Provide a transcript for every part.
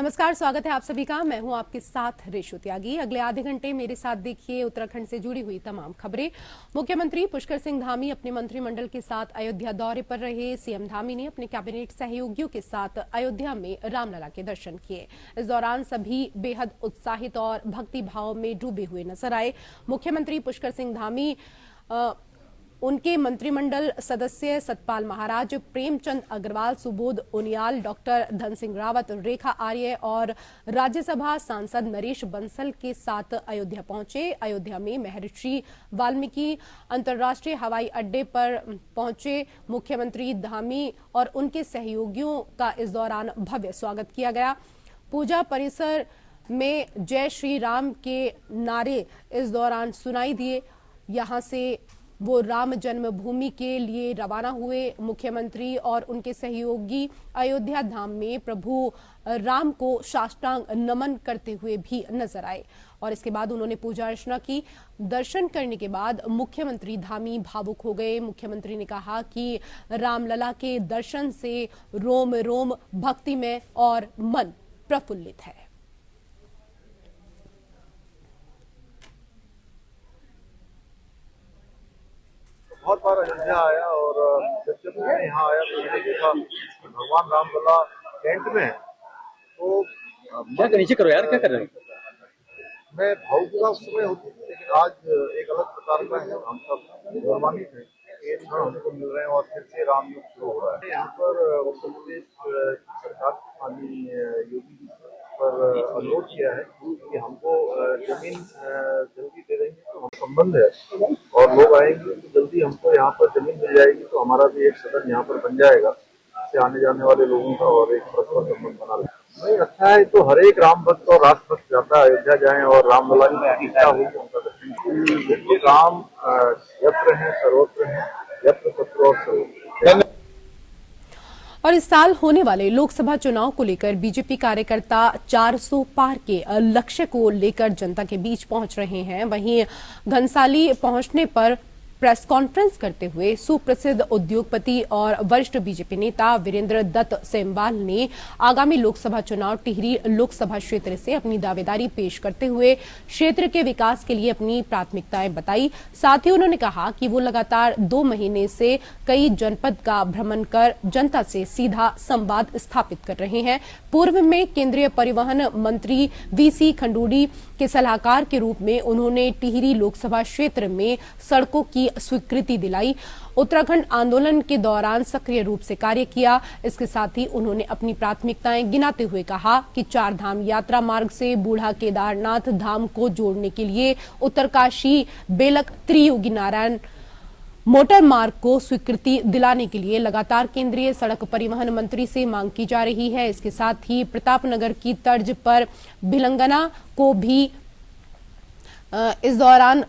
नमस्कार, स्वागत है आप सभी का। मैं हूं आपके साथ रेशु त्यागी। अगले आधे घंटे मेरे साथ देखिए उत्तराखंड से जुड़ी हुई तमाम खबरें। मुख्यमंत्री पुष्कर सिंह धामी अपने मंत्रिमंडल के साथ अयोध्या दौरे पर रहे। सीएम धामी ने अपने कैबिनेट सहयोगियों के साथ अयोध्या में रामलला के दर्शन किए। इस दौरान सभी बेहद उत्साहित और भक्ति भाव में डूबे हुए नजर आए। मुख्यमंत्री पुष्कर सिंह धामी उनके मंत्रिमंडल सदस्य सतपाल महाराज, प्रेमचंद अग्रवाल, सुबोध उनियाल, डॉक्टर धन सिंह रावत, रेखा आर्य और राज्यसभा सांसद नरेश बंसल के साथ अयोध्या पहुंचे। अयोध्या में महर्षि वाल्मीकि अंतर्राष्ट्रीय हवाई अड्डे पर पहुंचे मुख्यमंत्री धामी और उनके सहयोगियों का इस दौरान भव्य स्वागत किया गया। पूजा परिसर में जय श्री राम के नारे इस दौरान सुनाई दिए। यहां से वो राम जन्मभूमि के लिए रवाना हुए। मुख्यमंत्री और उनके सहयोगी अयोध्या धाम में प्रभु राम को साष्टांग नमन करते हुए भी नजर आए और इसके बाद उन्होंने पूजा अर्चना की। दर्शन करने के बाद मुख्यमंत्री धामी भावुक हो गए। मुख्यमंत्री ने कहा कि रामलला के दर्शन से रोम रोम भक्तिमय और मन प्रफुल्लित है। बहुत बार अयोध्या आया और जब मैं यहाँ आया तो मैंने देखा भगवान रामलला टेंट में है। तो क्या नीचे करो यार, क्या कर रहे हो? मैं भावुकता उस समय होती थी, लेकिन आज एक अलग प्रकार का है। हम सब गौरवान्वित हैं कि ये क्षण हमको मिल रहे हैं और फिर से रामयुग शुरू हो रहा है। यहाँ पर उत्तर प्रदेश सरकार माननीय योगी जी पर अनुरोध किया है कि हमको जमीन जल्दी दे देंगे तो हम संबंध है और लोग आएंगे तो जल्दी हमको यहाँ पर जमीन मिल जाएगी तो हमारा भी एक सदन यहाँ पर बन जाएगा। इससे आने जाने वाले लोगों का और एक परस्पर संबंध बना रहेगा। नहीं, अच्छा है तो हर एक राम भक्त और राष्ट्र भक्त जाता है अयोध्या जाए और रामलला की इच्छा हुई उनका दर्शन। राम यत्र है सर्वत्र है, यत्र तत्र और सर्वत्र। और इस साल होने वाले लोकसभा चुनाव को लेकर बीजेपी कार्यकर्ता 400 पार के लक्ष्य को लेकर जनता के बीच पहुंच रहे हैं। वहीं घनसाली पहुंचने पर प्रेस कॉन्फ्रेंस करते हुए सुप्रसिद्ध उद्योगपति और वरिष्ठ बीजेपी नेता वीरेंद्र दत्त सेमवाल ने आगामी लोकसभा चुनाव टिहरी लोकसभा क्षेत्र से अपनी दावेदारी पेश करते हुए क्षेत्र के विकास के लिए अपनी प्राथमिकताएं बताई। साथ ही उन्होंने कहा कि वो लगातार 2 महीने से कई जनपद का भ्रमण कर जनता से सीधा संवाद स्थापित कर रहे हैं। पूर्व में केंद्रीय परिवहन मंत्री वीसी खंडूड़ी के सलाहकार के रूप में उन्होंने टिहरी लोकसभा क्षेत्र में सड़कों की स्वीकृति दिलाई। उत्तराखंड आंदोलन के दौरान सक्रिय रूप से कार्य किया। इसके साथ ही उन्होंने अपनी प्राथमिकताएं गिनाते हुए कहा कि 4 धाम यात्रा मार्ग से बूढ़ा केदारनाथ धाम को जोड़ने के लिए उत्तरकाशी बेलक त्रियुगी नारायण मोटर मार्ग को स्वीकृति दिलाने के लिए लगातार केंद्रीय सड़क परिवहन मंत्री से मांग की जा रही है। इसके साथ ही प्रतापनगर की तर्ज पर भिलंगना को भी इस दौरान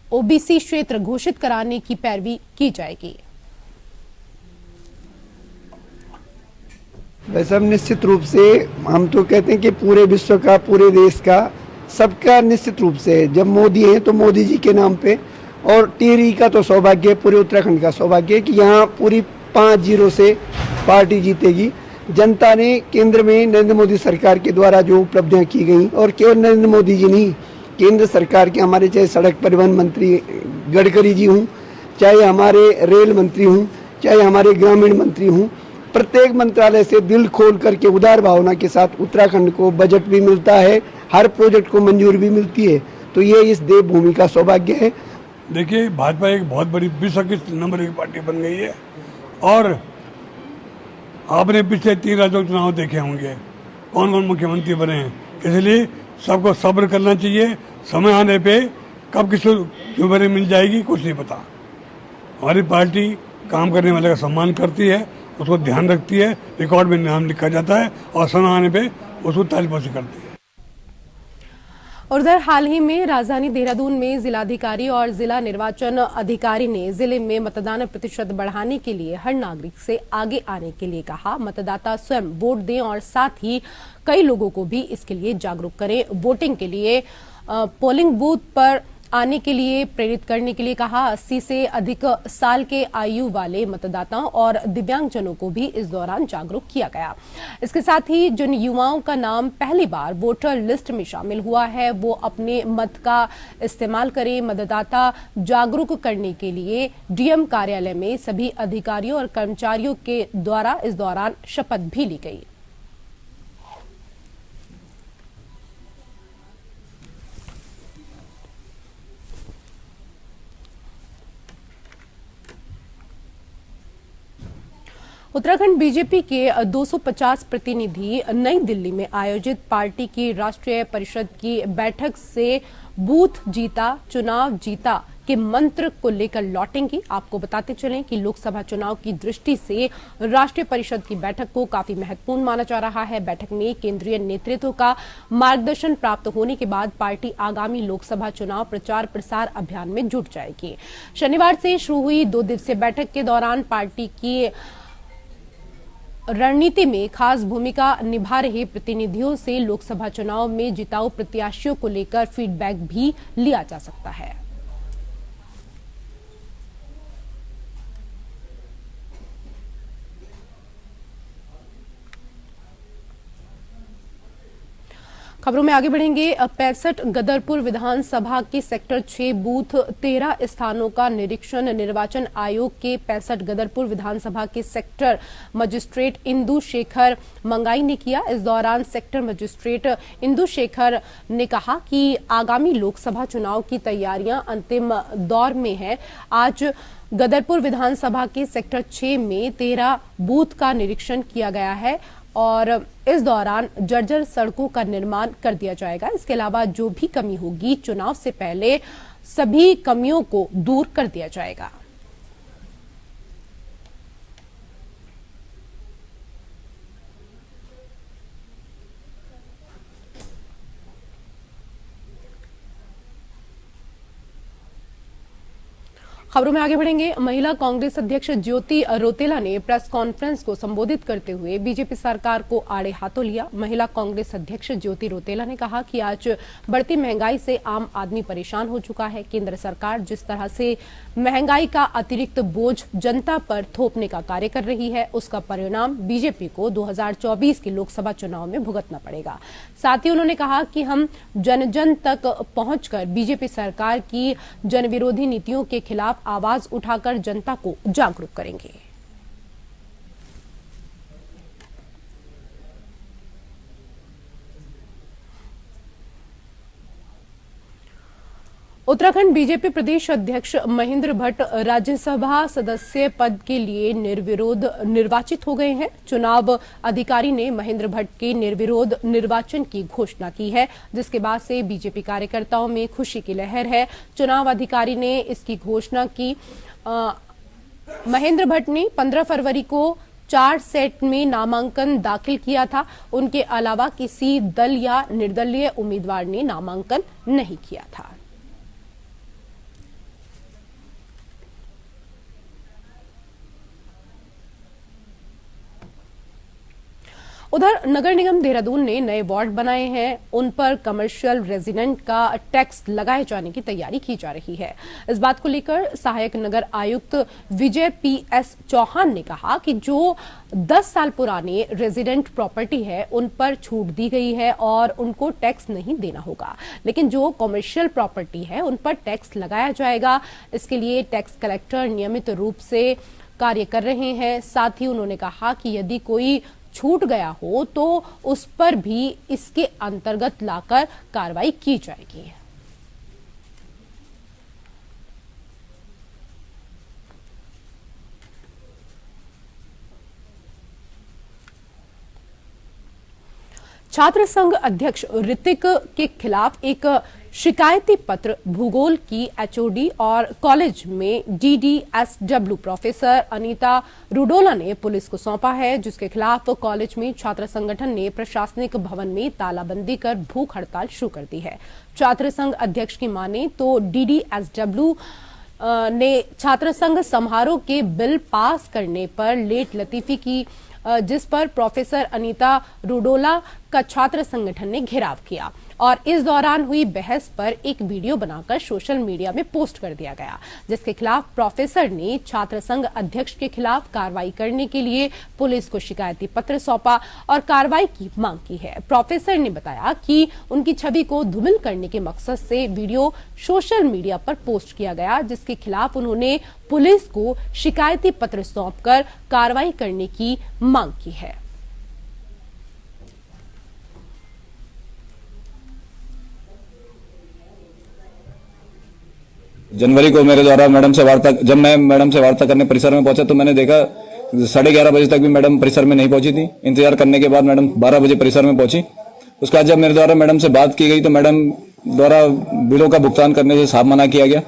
ओबीसी क्षेत्र घोषित कराने की पैरवी की जाएगी। वैसे हम निश्चित रूप से हम तो कहते हैं कि पूरे विश्व का, पूरे देश का, सबका निश्चित रूप से जब मोदी हैं तो मोदी जी के नाम पे, और टिहरी का तो सौभाग्य है, पूरे उत्तराखंड का सौभाग्य है कि यहाँ पूरी 5-0 से पार्टी जीतेगी। जनता ने केंद्र में नरेंद्र मोदी सरकार के द्वारा जो उपलब्धियां की गई, और केवल नरेंद्र मोदी जी नहीं, केंद्र सरकार के हमारे चाहे सड़क परिवहन मंत्री गडकरी जी हूँ, चाहे हमारे रेल मंत्री हूँ, चाहे हमारे ग्रामीण मंत्री हूँ, प्रत्येक मंत्रालय से दिल खोल करके उदार भावना के साथ उत्तराखंड को बजट भी मिलता है, हर प्रोजेक्ट को मंजूरी भी मिलती है। तो ये इस देवभूमि का सौभाग्य है। देखिए, भाजपा एक बहुत बड़ी विश्व की नंबर 1 पार्टी बन गई है और आपने पिछले 3 राज्यों के चुनाव देखे होंगे कौन कौन मुख्यमंत्री बने हैं। इसलिए सबको सब्र करना चाहिए। समय आने पे कब किसी जिम्मेदारी मिल जाएगी कुछ नहीं पता। हमारी पार्टी काम करने वाले का सम्मान करती है, उसको ध्यान रखती है, रिकॉर्ड में नाम लिखा जाता है और समय आने पे उसको तारीफबाजी करती है। और उधर हाल ही में राजधानी देहरादून में जिलाधिकारी और जिला निर्वाचन अधिकारी ने जिले में मतदान प्रतिशत बढ़ाने के लिए हर नागरिक से आगे आने के लिए कहा। मतदाता स्वयं वोट दें और साथ ही कई लोगों को भी इसके लिए जागरूक करें। वोटिंग के लिए पोलिंग बूथ पर आने के लिए प्रेरित करने के लिए कहा। 80 से अधिक साल के आयु वाले मतदाताओं और दिव्यांगजनों को भी इस दौरान जागरूक किया गया। इसके साथ ही जिन युवाओं का नाम पहली बार वोटर लिस्ट में शामिल हुआ है वो अपने मत का इस्तेमाल करें। मतदाता जागरूक करने के लिए डीएम कार्यालय में सभी अधिकारियों और कर्मचारियों के द्वारा इस दौरान शपथ भी ली गई। उत्तराखंड बीजेपी के 250 प्रतिनिधि नई दिल्ली में आयोजित पार्टी की राष्ट्रीय परिषद की बैठक से बूथ जीता चुनाव जीता के मंत्र को लेकर लौटेंगे। आपको बताते चलें कि लोकसभा चुनाव की दृष्टि से राष्ट्रीय परिषद की बैठक को काफी महत्वपूर्ण माना जा रहा है। बैठक में केंद्रीय नेतृत्व का मार्गदर्शन प्राप्त होने के बाद पार्टी आगामी लोकसभा चुनाव प्रचार प्रसार अभियान में जुट जाएगी। शनिवार से शुरू हुई 2 दिवसीय बैठक के दौरान पार्टी की रणनीति में खास भूमिका निभा रहे प्रतिनिधियों से लोकसभा चुनाव में जिताऊ प्रत्याशियों को लेकर फीडबैक भी लिया जा सकता है। खबरों में आगे बढ़ेंगे। 65 गदरपुर विधानसभा के सेक्टर 6 बूथ 13 स्थानों का निरीक्षण निर्वाचन आयोग के 65 गदरपुर विधानसभा के सेक्टर मजिस्ट्रेट इंदु शेखर मंगाई ने किया। इस दौरान सेक्टर मजिस्ट्रेट इंदु शेखर ने कहा कि आगामी लोकसभा चुनाव की तैयारियां अंतिम दौर में है। आज गदरपुर विधानसभा के सेक्टर 6 में 13 बूथ का निरीक्षण किया गया है और इस दौरान जर्जर सड़कों का निर्माण कर दिया जाएगा। इसके अलावा जो भी कमी होगी चुनाव से पहले सभी कमियों को दूर कर दिया जाएगा। खबरों में आगे बढ़ेंगे। महिला कांग्रेस अध्यक्ष ज्योति रौतेला ने प्रेस कॉन्फ्रेंस को संबोधित करते हुए बीजेपी सरकार को आड़े हाथों लिया। महिला कांग्रेस अध्यक्ष ज्योति रौतेला ने कहा कि आज बढ़ती महंगाई से आम आदमी परेशान हो चुका है। केंद्र सरकार जिस तरह से महंगाई का अतिरिक्त बोझ जनता पर थोपने का कार्य कर रही है उसका परिणाम बीजेपी को 2024 के लोकसभा चुनाव में भुगतना पड़ेगा। साथ ही उन्होंने कहा कि हम जन जन तक पहुंचकर बीजेपी सरकार की जनविरोधी नीतियों के खिलाफ आवाज उठाकर जनता को जागरूक करेंगे। उत्तराखंड बीजेपी प्रदेश अध्यक्ष महेंद्र भट्ट राज्यसभा सदस्य पद के लिए निर्विरोध निर्वाचित हो गए हैं। चुनाव अधिकारी ने महेंद्र भट्ट के निर्विरोध निर्वाचन की घोषणा की है, जिसके बाद से बीजेपी कार्यकर्ताओं में खुशी की लहर है। चुनाव अधिकारी ने इसकी घोषणा की। महेंद्र भट्ट ने 15 फरवरी को 4 सेट में नामांकन दाखिल किया था। उनके अलावा किसी दल या निर्दलीय उम्मीदवार ने नामांकन नहीं किया था। उधर नगर निगम देहरादून ने नए वार्ड बनाए हैं, उन पर कमर्शियल रेजिडेंट का टैक्स लगाए जाने की तैयारी की जा रही है। इस बात को लेकर सहायक नगर आयुक्त विजय PS चौहान ने कहा कि जो 10 साल पुराने रेजिडेंट प्रॉपर्टी है उन पर छूट दी गई है और उनको टैक्स नहीं देना होगा, लेकिन जो कमर्शियल प्रॉपर्टी है उन पर टैक्स लगाया जाएगा। इसके लिए टैक्स कलेक्टर नियमित रूप से कार्य कर रहे हैं। साथ ही उन्होंने कहा कि यदि कोई छूट गया हो तो उस पर भी इसके अंतर्गत लाकर कार्रवाई की जाएगी। छात्र संघ अध्यक्ष ऋतिक के खिलाफ एक शिकायती पत्र भूगोल की HOD और कॉलेज में DDSW प्रोफेसर अनीता रुडोला ने पुलिस को सौंपा है, जिसके खिलाफ कॉलेज में छात्र संगठन ने प्रशासनिक भवन में तालाबंदी कर भूख हड़ताल शुरू कर दी है। छात्र संघ अध्यक्ष की माने तो DDSW ने छात्र संघ समारोह के बिल पास करने पर लेट लतीफी की, जिस पर प्रोफेसर अनीता रुडोला का छात्र संगठन ने घेराव किया और इस दौरान हुई बहस पर एक वीडियो बनाकर सोशल मीडिया में पोस्ट कर दिया गया, जिसके खिलाफ प्रोफेसर ने छात्र संघ अध्यक्ष के खिलाफ कार्रवाई करने के लिए पुलिस को शिकायती पत्र सौंपा और कार्रवाई की मांग की है। प्रोफेसर ने बताया कि उनकी छवि को धूमिल करने के मकसद से वीडियो सोशल मीडिया पर पोस्ट किया गया, जिसके खिलाफ उन्होंने पुलिस को शिकायती पत्र सौंपकर कार्रवाई करने की मांग की है। जनवरी को मेरे द्वारा मैडम से वार्ता, जब मैं मैडम से वार्ता करने परिसर में पहुंचा तो मैंने देखा 11:30 बजे तक भी मैडम परिसर में नहीं पहुंची थी। इंतजार करने के बाद मैडम 12 बजे परिसर में पहुंची। उसके बाद जब मेरे द्वारा मैडम से बात की गई तो मैडम द्वारा बिलों का भुगतान करने से साफ मना किया गया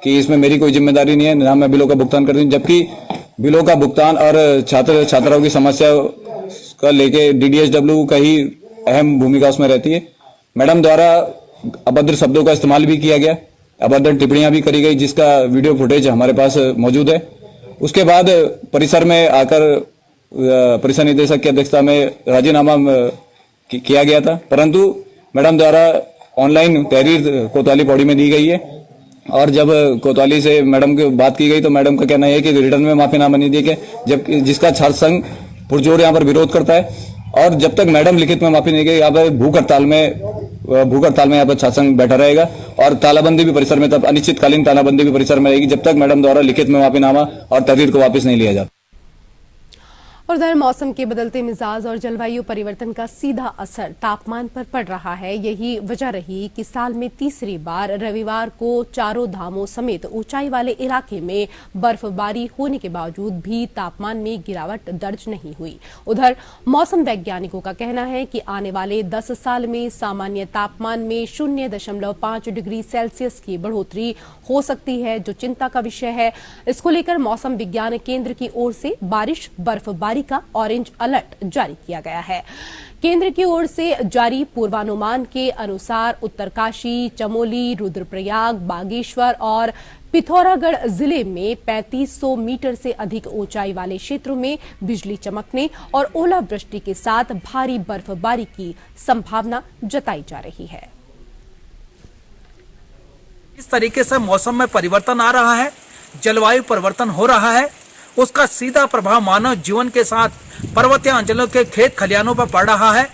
कि इसमें मेरी कोई जिम्मेदारी नहीं है, ना मैं बिलों का भुगतान करती हूँ। जबकि बिलों का भुगतान और छात्राओं की समस्या का लेके DDSW का ही अहम भूमिका उसमें रहती है। मैडम द्वारा अभद्र शब्दों का इस्तेमाल भी किया गया, अभद्र टिप्पणियां भी करी गई, जिसका वीडियो फुटेज हमारे पास मौजूद है। उसके बाद परिसर में आकर परिसर निदेशक की अध्यक्षता में राजीनामा किया गया था, परंतु मैडम द्वारा ऑनलाइन तहरीर कोतवाली पौड़ी में दी गई है। और जब कोतवाली से मैडम की बात की गई तो मैडम का कहना है कि रिटर्न में माफीनामा नहीं दी गया, जब जिसका छात्र संघ पुरजोर यहाँ पर विरोध करता है। और जब तक मैडम लिखित में माफी नहीं गई, यहाँ पर भूख हड़ताल में यहाँ पर छात्र संघ बैठा रहेगा और तालाबंदी भी परिसर में, तब अनिश्चितकालीन तालाबंदी भी परिसर में रहेगी जब तक मैडम द्वारा लिखित में माफीनामा और तहरीर को वापस नहीं लिया जाता। उधर मौसम के बदलते मिजाज और जलवायु परिवर्तन का सीधा असर तापमान पर पड़ रहा है। यही वजह रही कि साल में तीसरी बार रविवार को चारों धामों समेत ऊंचाई वाले इलाके में बर्फबारी होने के बावजूद भी तापमान में गिरावट दर्ज नहीं हुई। उधर मौसम वैज्ञानिकों का कहना है कि आने वाले 10 साल में सामान्य तापमान में 0.5 डिग्री सेल्सियस की बढ़ोतरी हो सकती है, जो चिंता का विषय है। इसको लेकर मौसम विज्ञान केंद्र की ओर से बारिश बर्फबारी का ऑरेंज अलर्ट जारी किया गया है। केंद्र की ओर से जारी पूर्वानुमान के अनुसार उत्तरकाशी, चमोली, रुद्रप्रयाग, बागेश्वर और पिथौरागढ़ जिले में 3500 मीटर से अधिक ऊंचाई वाले क्षेत्रों में बिजली चमकने और ओलावृष्टि के साथ भारी बर्फबारी की संभावना जताई जा रही है। इस तरीके से मौसम में परिवर्तन आ रहा है, जलवायु परिवर्तन हो रहा है, उसका सीधा प्रभाव मानव जीवन के साथ पर्वतीय अंचलों के खेत खलिहानों पर पड़ रहा है।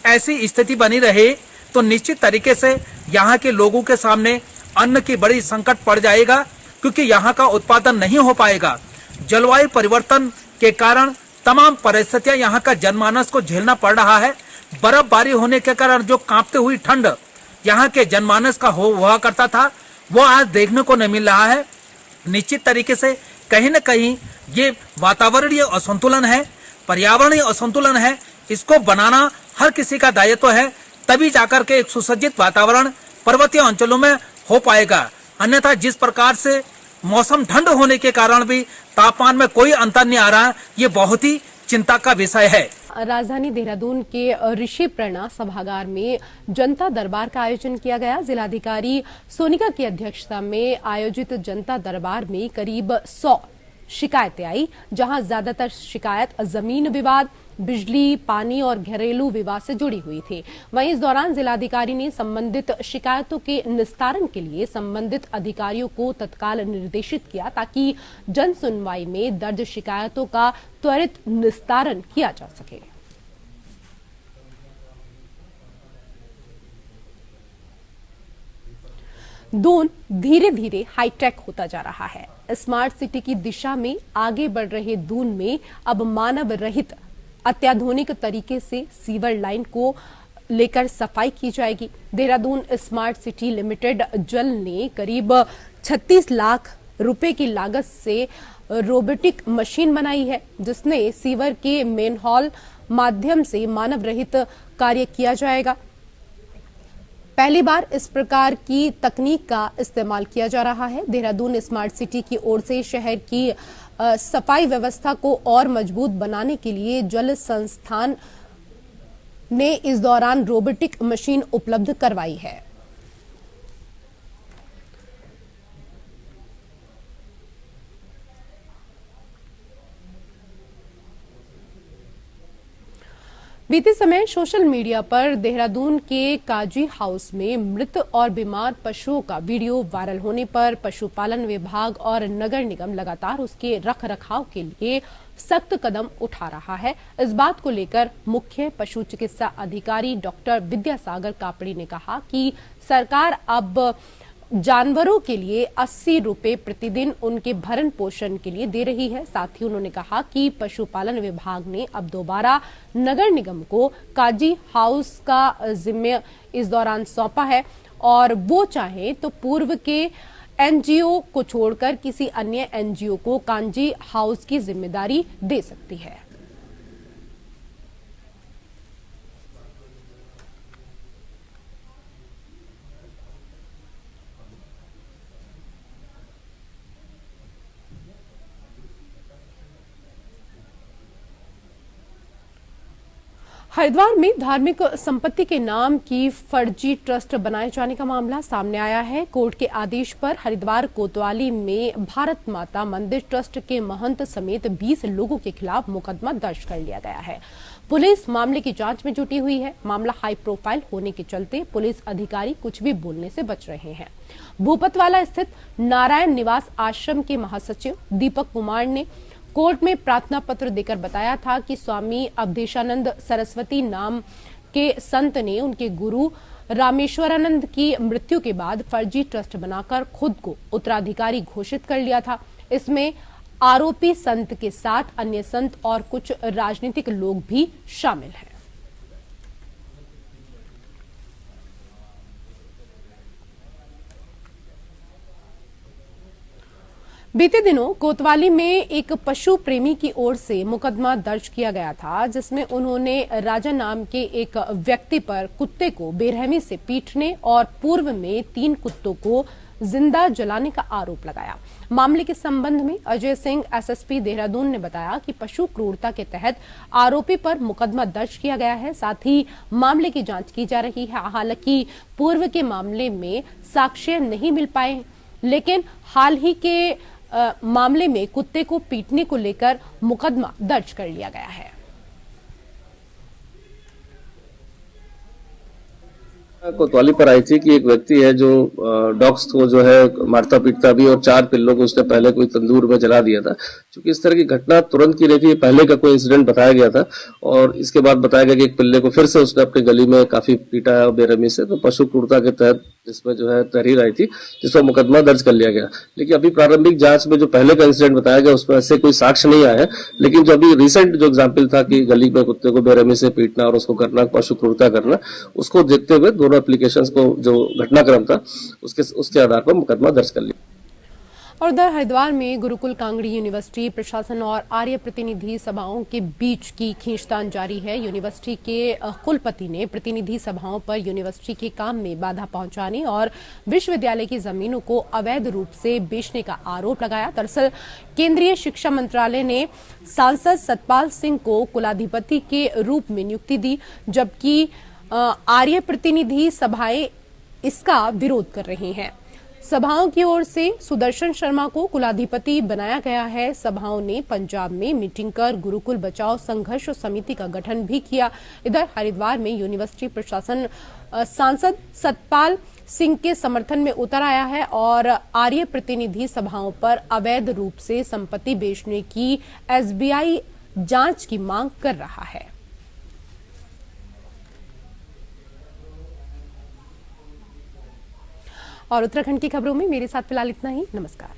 ऐसी स्थिति बनी रहे तो निश्चित तरीके से यहाँ के लोगों के सामने अन्न की बड़ी संकट पड़ जाएगा, क्योंकि यहाँ का उत्पादन नहीं हो पाएगा। जलवायु परिवर्तन के कारण तमाम परिस्थितियां यहाँ का जनमानस को झेलना पड़ रहा है। बर्फबारी होने के कारण जो कांपते हुई ठंड यहाँ के जनमानस का हुआ करता था, वो आज देखने को नहीं मिल रहा है। निश्चित तरीके से कहीं न कहीं ये वातावरणीय असंतुलन है, पर्यावरणीय असंतुलन है। इसको बनाना हर किसी का दायित्व है, तभी जाकर के एक सुसज्जित वातावरण पर्वतीय अंचलों में हो पाएगा। अन्यथा जिस प्रकार से मौसम ठंड होने के कारण भी तापमान में कोई अंतर नहीं आ रहा है, ये बहुत ही चिंता का विषय है। राजधानी देहरादून के ऋषि प्रणा सभागार में जनता दरबार का आयोजन किया गया। जिलाधिकारी सोनिका की अध्यक्षता में आयोजित जनता दरबार में करीब 100 शिकायतें आई, जहां ज्यादातर शिकायत जमीन विवाद, बिजली, पानी और घरेलू विवाद से जुड़ी हुई थी। वहीं इस दौरान जिलाधिकारी ने संबंधित शिकायतों के निस्तारण के लिए संबंधित अधिकारियों को तत्काल निर्देशित किया, ताकि जन सुनवाई में दर्ज शिकायतों का त्वरित निस्तारण किया जा सके। दून धीरे धीरे हाईटेक होता जा रहा है। स्मार्ट सिटी की दिशा में आगे बढ़ रहे दून में अब मानव रहित अत्याधुनिक तरीके से सीवर लाइन को लेकर सफाई की जाएगी। देहरादून स्मार्ट सिटी लिमिटेड जल ने करीब 36 लाख रुपए की लागत से रोबोटिक मशीन बनाई है, जिसने सीवर के मेनहॉल माध्यम से मानव रहित कार्य किया जाएगा। पहली बार इस प्रकार की तकनीक का इस्तेमाल किया जा रहा है। देहरादून स्मार्ट सिटी की ओर से शहर की सफाई व्यवस्था को और मजबूत बनाने के लिए जल संस्थान ने इस दौरान रोबोटिक मशीन उपलब्ध करवाई है। बीते समय सोशल मीडिया पर देहरादून के काजी हाउस में मृत और बीमार पशुओं का वीडियो वायरल होने पर पशुपालन विभाग और नगर निगम लगातार उसके रखरखाव के लिए सख्त कदम उठा रहा है। इस बात को लेकर मुख्य पशु चिकित्सा अधिकारी डॉक्टर विद्यासागर कापड़ी ने कहा कि सरकार अब जानवरों के लिए 80 रुपए प्रतिदिन उनके भरण पोषण के लिए दे रही है। साथ ही उन्होंने कहा कि पशुपालन विभाग ने अब दोबारा नगर निगम को काजी हाउस का जिम्मे इस दौरान सौंपा है और वो चाहे तो पूर्व के एनजीओ को छोड़कर किसी अन्य एनजीओ को कांजी हाउस की जिम्मेदारी दे सकती है। हरिद्वार में धार्मिक संपत्ति के नाम की फर्जी ट्रस्ट बनाए जाने का मामला सामने आया है। कोर्ट के आदेश पर हरिद्वार कोतवाली में भारत माता मंदिर ट्रस्ट के महंत समेत 20 लोगों के खिलाफ मुकदमा दर्ज कर लिया गया है। पुलिस मामले की जांच में जुटी हुई है। मामला हाई प्रोफाइल होने के चलते पुलिस अधिकारी कुछ भी बोलने से बच रहे हैं। भूपतवाला स्थित नारायण निवास आश्रम के महासचिव दीपक कुमार ने कोर्ट में प्रार्थना पत्र देकर बताया था कि स्वामी अवधेशानंद सरस्वती नाम के संत ने उनके गुरु रामेश्वरानंद की मृत्यु के बाद फर्जी ट्रस्ट बनाकर खुद को उत्तराधिकारी घोषित कर लिया था। इसमें आरोपी संत के साथ अन्य संत और कुछ राजनीतिक लोग भी शामिल हैं। बीते दिनों कोतवाली में एक पशु प्रेमी की ओर से मुकदमा दर्ज किया गया था, जिसमें उन्होंने राजा नाम के एक व्यक्ति पर कुत्ते को बेरहमी से पीटने और पूर्व में 3 कुत्तों को जिंदा जलाने का आरोप लगाया। मामले के संबंध में अजय सिंह एसएसपी देहरादून ने बताया कि पशु क्रूरता के तहत आरोपी पर मुकदमा दर्ज किया गया है। साथ ही मामले की जांच की जा रही है। हालांकि पूर्व के मामले में साक्ष्य नहीं मिल पाए, लेकिन हाल ही के मामले में कुत्ते को पीटने को लेकर मुकदमा दर्ज कर लिया गया है। कोतवाली पर आई थी कि एक व्यक्ति है जो डॉग्स को जो है मारता पीटता भी और 4 पिल्लों को उसने पहले कोई तंदूर में जला दिया था। क्योंकि इस तरह की घटना तुरंत की नहीं थी, पहले का कोई इंसिडेंट बताया गया था और इसके बाद बताया गया कि एक पिल्ले को फिर से उसने अपनी गली में काफी पीटा है बेरहमी से। तो पशु क्रूरता के तहत जिसमें जो है तहरीर आई थी, जिस पर मुकदमा दर्ज कर लिया गया। लेकिन अभी प्रारंभिक जांच में जो पहले का इंसिडेंट बताया गया उसमें ऐसे कोई साक्ष्य नहीं आया है। लेकिन जो अभी रिसेंट जो एग्जाम्पल था कि गली में कुत्ते को बेरहमी से पीटना और उसको करना, पशु क्रूरता करना, उसको देखते हुए दोनों एप्लीकेशंस को जो घटनाक्रम था उसके आधार पर मुकदमा दर्ज कर लिया। और उधर हरिद्वार में गुरुकुल कांगड़ी यूनिवर्सिटी प्रशासन और आर्य प्रतिनिधि सभाओं के बीच की खींचतान जारी है। यूनिवर्सिटी के कुलपति ने प्रतिनिधि सभाओं पर यूनिवर्सिटी के काम में बाधा पहुंचाने और विश्वविद्यालय की जमीनों को अवैध रूप से बेचने का आरोप लगाया। दरअसल केंद्रीय शिक्षा मंत्रालय ने सांसद सतपाल सिंह को कुलाधिपति के रूप में नियुक्ति दी, जबकि आर्य प्रतिनिधि सभाएं इसका विरोध कर रही हैं। सभाओं की ओर से सुदर्शन शर्मा को कुलाधिपति बनाया गया है। सभाओं ने पंजाब में मीटिंग कर गुरुकुल बचाओ संघर्ष समिति का गठन भी किया। इधर हरिद्वार में यूनिवर्सिटी प्रशासन सांसद सतपाल सिंह के समर्थन में उतर आया है और आर्य प्रतिनिधि सभाओं पर अवैध रूप से संपत्ति बेचने की एसबीआई जांच की मांग कर रहा है। और उत्तराखंड की खबरों में मेरे साथ फिलहाल इतना ही। नमस्कार।